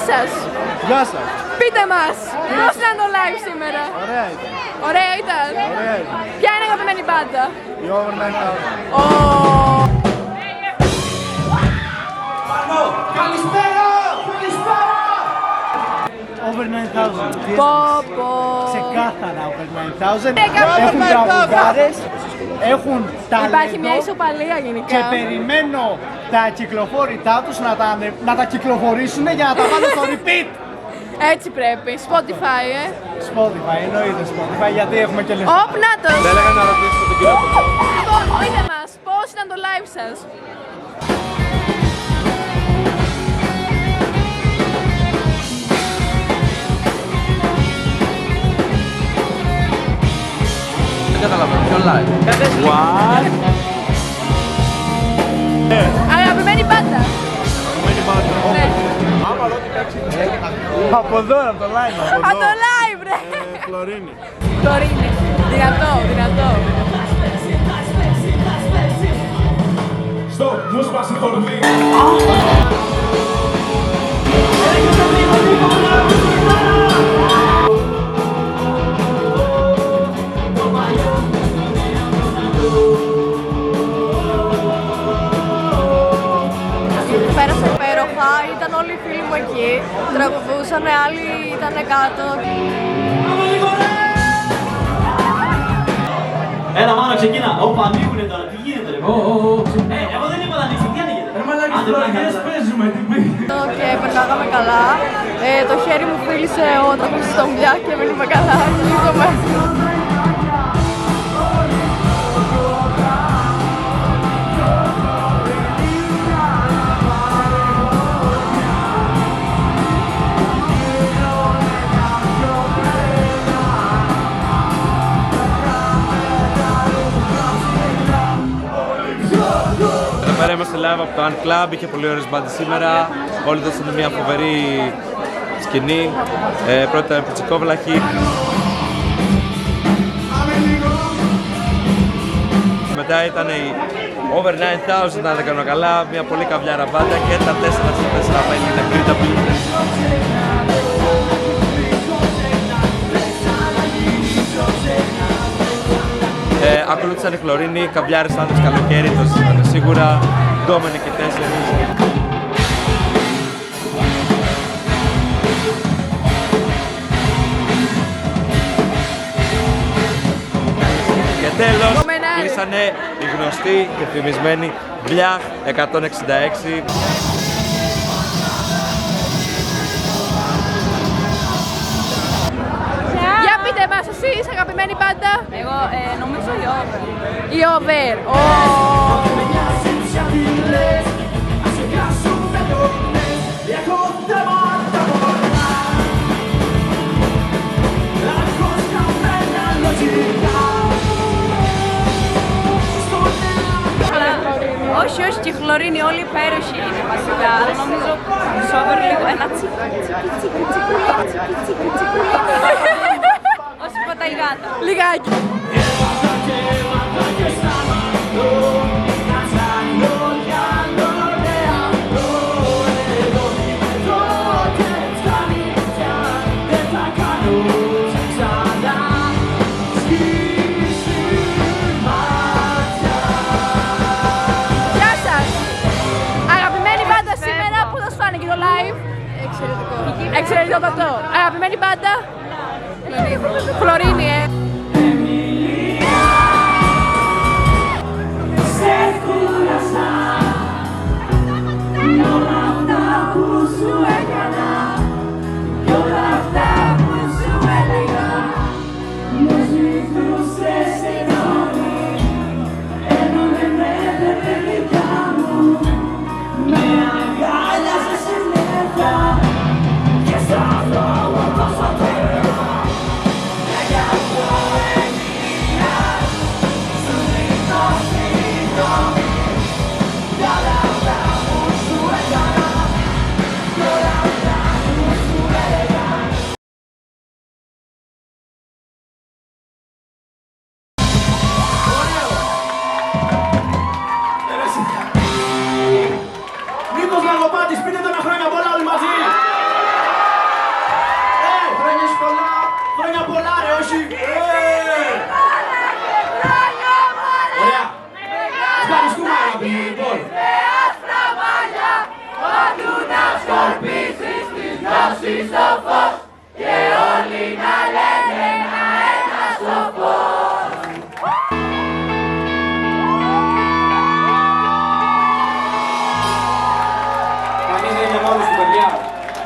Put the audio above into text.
σας. Γεια σας. Πείτε μας, πώς ήταν το live σήμερα? Ωραία ήταν. Ωραία ήταν. Ωραία ήταν. Ποια είναι η αγαπημένη μπάντα? Η Over 9000. Καλησπέρα! Καλησπέρα! Over 9000. Πω πω. Ξεκάθαρα Over 9000. Over Έχουν 9000. τραγουδάρες, έχουν Υπάρχει μια ταλέντο ισοπαλία γενικά. και περιμένω τα κυκλοφόρητά τους να τα κυκλοφορήσουν για να τα βάλω στο repeat. Έτσι πρέπει. Spotify, Spotify, εννοείται Spotify, γιατί έχουμε και λεφτά. Οπ, νάτος. Δεν έλεγα να ρωτήσω τον κύριο. Λοιπόν, πείτε μας, πώς ήταν το live σας? Δεν καταλαβαίνω, ποιο live. What? Αγαπημένη μπάντα. Ναι. Από εδώ, από το live, Από το live, ρε. Φλωρίνη. Φλωρίνη. Δυνατό, δυνατό. Stop, muss was vor dem Weg. Πέρασα υπέροχα, ήταν όλοι οι φίλοι μου εκεί, τραγουδούσαν, άλλοι ήταν κάτω. Έλα μάνα ξεκίνα. Όπα ανοίγουνε τώρα. Τι γίνεται ρε. Εγώ δεν είπα να ανοίξει. Τι ανοίγεται. Αν δεν πλακές παίζουμε. Και περνάγαμε καλά. Το χέρι μου φίλησε ο τραγουδιστής στο μουλιά και μείνουμε καλά. Κυλίζομαι. Εδώ πέρα είμαστε live από το Unclub, είχε πολύ ωραίες μπάντες σήμερα. Όλοι δώσανε μια φοβερή σκηνή. Πρώτα ήταν Πιτσικόβλαχη. Μετά ήταν η Over 9000, αν δεν κάνω καλά, μια πολύ καβλιάρα μπάντα και τα 4x4 είναι Κρήτα Blues. Ακολούθησαν οι Χλωρίνοι, καβλιάρες άντρες καλοκαίρι, το ζήσανε σίγουρα, ντόμενοι και 4. Και τέλος, κλείσανε οι γνωστοί και φημισμένοι Βλιάχ 166. Για πείτε μας εσείς, αγαπημένη μπάντα. Εγώ νομίζω η Over. Η Over. Όχι, όχι, και η Χλωρίνη όλοι υπέροχοι είναι βασικά. Αλλά νομίζω η Over λίγο ένα τσίκι, όσο πατάει η γάτα. Λιγάκι. Γεια σας. Αγαπημένη μπάντα σήμερα, πού θα σου φάνηκε το live? Εξαιρετικό. Εξαιρετικό. Αγαπημένη μπάντα? Χλωρίνη, Νίκος Λαγοπάτης, πείτε το ένα χρόνια πολλά όλοι μαζί. Γεια σας,